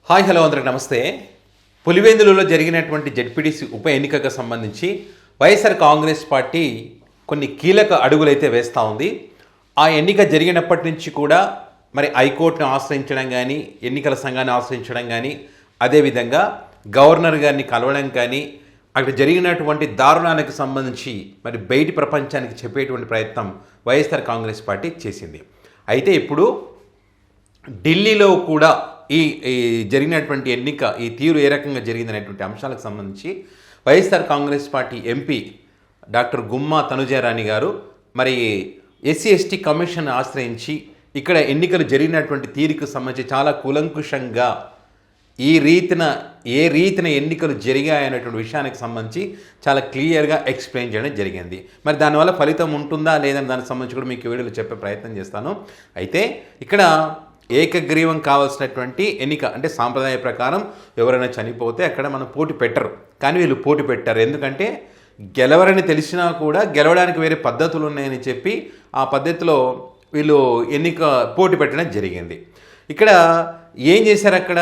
Hi hello అందరికి నమస్తే. పులివెందులలో జరిగినటువంటి జెడ్పీటీసీ ఉప ఎన్నికకు సంబంధించి వైఎస్ఆర్ కాంగ్రెస్ పార్టీ కొన్ని కీలక అడుగులైతే వేస్తూ ఉంది. ఆ ఎన్నిక జరిగినప్పటి నుంచి కూడా మరి హైకోర్టును ఆశ్రయించడం కానీ, ఎన్నికల సంఘాన్ని ఆశ్రయించడం కానీ, అదేవిధంగా గవర్నర్ గారిని కలవడం కానీ, అక్కడ జరిగినటువంటి దారుణానికి సంబంధించి మరి బయటి ప్రపంచానికి చెప్పేటువంటి ప్రయత్నం వైఎస్ఆర్ కాంగ్రెస్ పార్టీ చేసింది. అయితే ఇప్పుడు ఢిల్లీలో కూడా ఈ ఈ జరిగినటువంటి ఎన్నిక ఈ తీరు ఏ రకంగా జరిగిందనేటువంటి అంశాలకు సంబంధించి YSR Congress party MP doctor గుమ్మా తనుజారాణి గారు మరి ఎస్సీ ఎస్టీ కమిషన్ ఆశ్రయించి ఇక్కడ ఎన్నికలు జరిగినటువంటి తీరుకు సంబంధించి చాలా కూలంకుషంగా ఏ రీతిన ఎన్నికలు జరిగాయనేటువంటి విషయానికి సంబంధించి చాలా క్లియర్గా ఎక్స్ప్లెయిన్ చేయడం జరిగింది. మరి దానివల్ల ఫలితం ఉంటుందా లేదని దానికి సంబంధించి కూడా మీకు వీడియోలో చెప్పే ప్రయత్నం చేస్తాను. అయితే ఇక్కడ ఏకగ్రీవం కావాల్సినటువంటి ఎన్నిక అంటే సాంప్రదాయ ప్రకారం ఎవరైనా చనిపోతే అక్కడ మనం పోటీ పెట్టరు, కానీ వీళ్ళు పోటీ పెట్టారు. ఎందుకంటే గెలవరని తెలిసినా కూడా గెలవడానికి వేరే పద్ధతులు ఉన్నాయని చెప్పి ఆ పద్ధతిలో వీళ్ళు పోటీ పెట్టడం జరిగింది. ఇక్కడ ఏం చేశారు, అక్కడ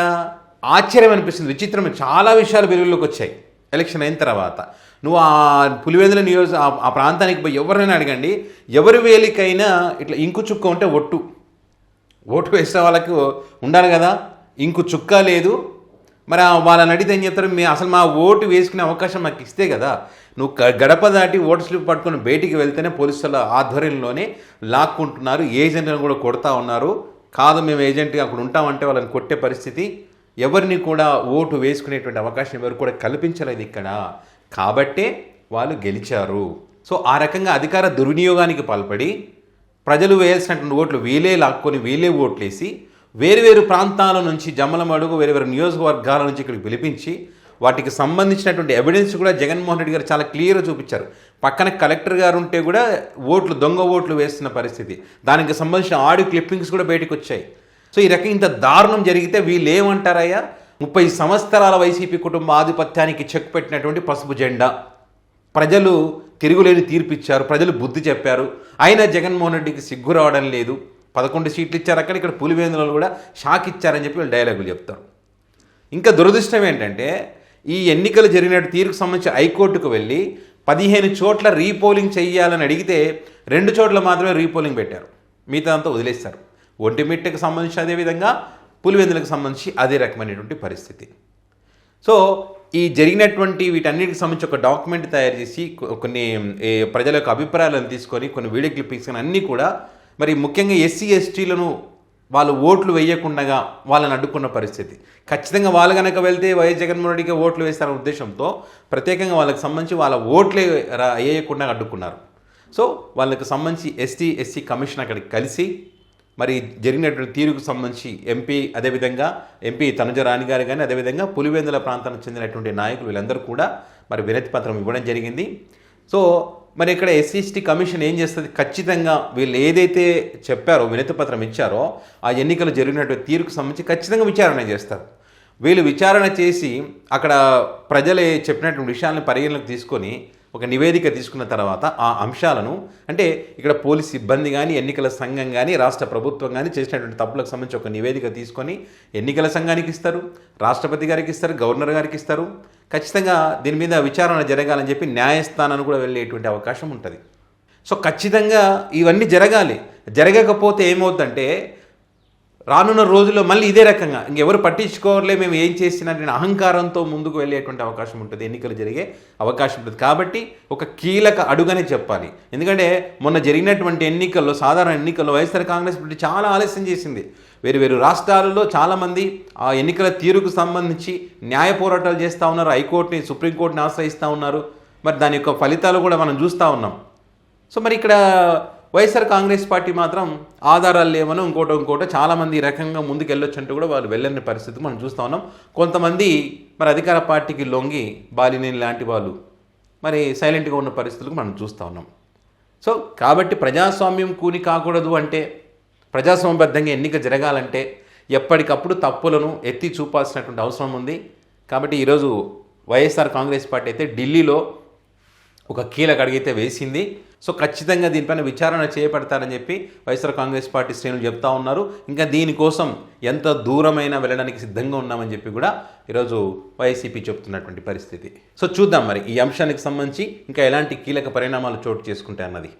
ఆశ్చర్యం అనిపిస్తుంది, విచిత్రం. చాలా విషయాలు వెలుగులోకి వచ్చాయి ఎలక్షన్ అయిన తర్వాత. నువ్వు ఆ పులివెందుల ఆ ప్రాంతానికి పోయి ఎవరైనా అడగండి, ఎవరి వేలికైనా ఇట్లా ఇంకు చుక్క ఉంటే ఓటు వేసే వాళ్ళకు ఉండాలి కదా, ఇంకు చుక్క లేదు. మరి వాళ్ళని అడిగితే ఏం చెప్తారు, అసలు మా ఓటు వేసుకునే అవకాశం మాకు ఇస్తే కదా. నువ్వు గడప దాటి ఓటు స్లిప్ పట్టుకొని బయటికి వెళ్తేనే పోలీసుల ఆధ్వర్యంలోనే లాక్కుంటున్నారు, ఏజెంట్లను కూడా కొడతా ఉన్నారు. కాదు మేము ఏజెంట్గా అక్కడ ఉంటామంటే వాళ్ళని కొట్టే పరిస్థితి. ఎవరిని కూడా ఓటు వేసుకునేటువంటి అవకాశం ఎవరు కూడా కల్పించలేదు ఇక్కడ. కాబట్టే వాళ్ళు గెలిచారు. సో ఆ రకంగా అధికార దుర్వినియోగానికి పాల్పడి ప్రజలు వేయాల్సినటువంటి ఓట్లు వీలే లాక్కొని వీలే ఓట్లేసి వేరు ప్రాంతాల నుంచి జమ్మలమడుగు వేరు నియోజకవర్గాల నుంచి ఇక్కడికి పిలిపించి వాటికి సంబంధించినటువంటి ఎవిడెన్స్ కూడా జగన్మోహన్ రెడ్డి గారు చాలా క్లియర్గా చూపించారు. పక్కన కలెక్టర్ గారు ఉంటే కూడా దొంగ ఓట్లు వేస్తున్న పరిస్థితి, దానికి సంబంధించిన ఆడియో క్లిప్పింగ్స్ కూడా బయటకు వచ్చాయి. సో ఈ రకంగా ఇంత దారుణం జరిగితే వీళ్ళు ఏమంటారయ్యా, 30 సంవత్సరాల వైసీపీ కుటుంబ ఆధిపత్యానికి చెక్ పెట్టినటువంటి పసుపు జెండా, ప్రజలు తిరుగులేని తీర్పిచ్చారు, ప్రజలు బుద్ధి చెప్పారు. అయినా జగన్మోహన్ రెడ్డికి సిగ్గు రావడం లేదు. 11 సీట్లు ఇచ్చారు అక్కడ, ఇక్కడ పులివెందులలో కూడా షాక్ ఇచ్చారని చెప్పి వీళ్ళు డైలాగులు చెప్తారు. ఇంకా దురదృష్టం ఏంటంటే ఈ ఎన్నికలు జరిగినట్టు తీరుకు సంబంధించి హైకోర్టుకు వెళ్ళి 15 చోట్ల రీపోలింగ్ చేయాలని అడిగితే 2 చోట్ల మాత్రమే రీపోలింగ్ పెట్టారు, మిగతా అంతా వదిలేస్తారు. ఒంటిమిట్టకు సంబంధించి అదేవిధంగా పులివెందులకు సంబంధించి అదే రకమైనటువంటి పరిస్థితి. సో ఈ జరిగినటువంటి వీటన్నిటికి సంబంధించి ఒక డాక్యుమెంట్ తయారు చేసి కొన్ని ప్రజల యొక్క అభిప్రాయాలను తీసుకొని కొన్ని వీడియో క్లిప్పింగ్స్ అన్నీ కూడా మరి ముఖ్యంగా ఎస్సీ ఎస్టీలను వాళ్ళు ఓట్లు వేయకుండా వాళ్ళని అడ్డుకున్న పరిస్థితి. ఖచ్చితంగా వాళ్ళు కనుక వెళ్తే వైఎస్ జగన్మోహన్ రెడ్డికి ఓట్లు వేస్తారనే ఉద్దేశంతో ప్రత్యేకంగా వాళ్ళకి సంబంధించి వాళ్ళ ఓట్లే వేయకుండా అడ్డుకున్నారు. సో వాళ్ళకి సంబంధించి ఎస్సీ కమిషన్ అక్కడికి కలిసి మరి జరిగినటువంటి తీరుకు సంబంధించి ఎంపీ తనుజరాణి గారు కానీ అదేవిధంగా పులివెందుల ప్రాంతానికి చెందినటువంటి నాయకులు వీళ్ళందరూ కూడా మరి వినతి పత్రం ఇవ్వడం జరిగింది. సో మరి ఇక్కడ ఎస్సీ కమిషన్ ఏం చేస్తుంది, ఖచ్చితంగా వీళ్ళు ఏదైతే చెప్పారో వినతి పత్రం ఇచ్చారో ఆ ఎన్నికలు జరిగినటువంటి తీరుకు సంబంధించి ఖచ్చితంగా విచారణ చేస్తారు. వీళ్ళు విచారణ చేసి అక్కడ ప్రజలే చెప్పినటువంటి విషయాలను పరిగణలోకి తీసుకొని ఒక నివేదిక తీసుకున్న తర్వాత ఆ అంశాలను అంటే ఇక్కడ పోలీస్ సిబ్బంది కానీ ఎన్నికల సంఘం కానీ రాష్ట్ర ప్రభుత్వం కానీ చేసినటువంటి తప్పులకు సంబంధించి ఒక నివేదిక తీసుకొని ఎన్నికల సంఘానికి ఇస్తారు, రాష్ట్రపతి గారికి ఇస్తారు, గవర్నర్ గారికి ఇస్తారు. ఖచ్చితంగా దీని మీద విచారణ జరగాలని చెప్పి న్యాయస్థానాన్ని కూడా వెళ్ళేటువంటి అవకాశం ఉంటుంది. సో ఖచ్చితంగా ఇవన్నీ జరగాలి. జరగకపోతే ఏమవుతుందంటే రానున్న రోజుల్లో మళ్ళీ ఇదే రకంగా ఇంకెవరు పట్టించుకోవట్లే మేము ఏం చేసినటువంటి అహంకారంతో ముందుకు వెళ్ళేటువంటి అవకాశం ఉంటుంది, ఎన్నికలు జరిగే అవకాశం ఉంటుంది. కాబట్టి ఒక కీలక అడుగనే చెప్పాలి. ఎందుకంటే మొన్న జరిగినటువంటి ఎన్నికల్లో సాధారణ ఎన్నికల్లో వైఎస్ఆర్ కాంగ్రెస్ పార్టీ చాలా ఆలస్యం చేసింది. వేరు రాష్ట్రాలలో చాలామంది ఆ ఎన్నికల తీరుకు సంబంధించి న్యాయ పోరాటాలు చేస్తూ ఉన్నారు, హైకోర్టుని సుప్రీంకోర్టుని ఆశ్రయిస్తూ ఉన్నారు. మరి దాని యొక్క ఫలితాలు కూడా మనం చూస్తూ ఉన్నాం. సో మరి ఇక్కడ వైఎస్ఆర్ కాంగ్రెస్ పార్టీ మాత్రం ఆధారాలు లేవనో ఇంకోటో చాలామంది ఈ రకంగా ముందుకు వెళ్ళొచ్చంటూ కూడా వాళ్ళు వెళ్ళని పరిస్థితి మనం చూస్తూ ఉన్నాం. కొంతమంది మరి అధికార పార్టీకి లొంగి బాలినేని లాంటి వాళ్ళు మరి సైలెంట్గా ఉన్న పరిస్థితులకు మనం చూస్తూ ఉన్నాం. సో కాబట్టి ప్రజాస్వామ్యం కూని కాకూడదు అంటే, ప్రజాస్వామ్యబద్ధంగా ఎన్నిక జరగాలంటే ఎప్పటికప్పుడు తప్పులను ఎత్తి చూపాల్సినటువంటి అవసరం ఉంది. కాబట్టి ఈరోజు వైఎస్ఆర్ కాంగ్రెస్ పార్టీ అయితే ఢిల్లీలో ఒక కీలక అడిగితే వేసింది. సో ఖచ్చితంగా దీనిపైన విచారణ చేపడతారని చెప్పి వైఎస్ఆర్ కాంగ్రెస్ పార్టీ శ్రేణులు చెప్తా ఉన్నారు. ఇంకా దీనికోసం ఎంత దూరమైనా వెళ్ళడానికి సిద్ధంగా ఉన్నామని చెప్పి కూడా ఈరోజు వైసీపీ చెప్తున్నటువంటి పరిస్థితి. సో చూద్దాం మరి ఈ అంశానికి సంబంధించి ఇంకా ఎలాంటి కీలక పరిణామాలు చోటు చేసుకుంటాయి అన్నది.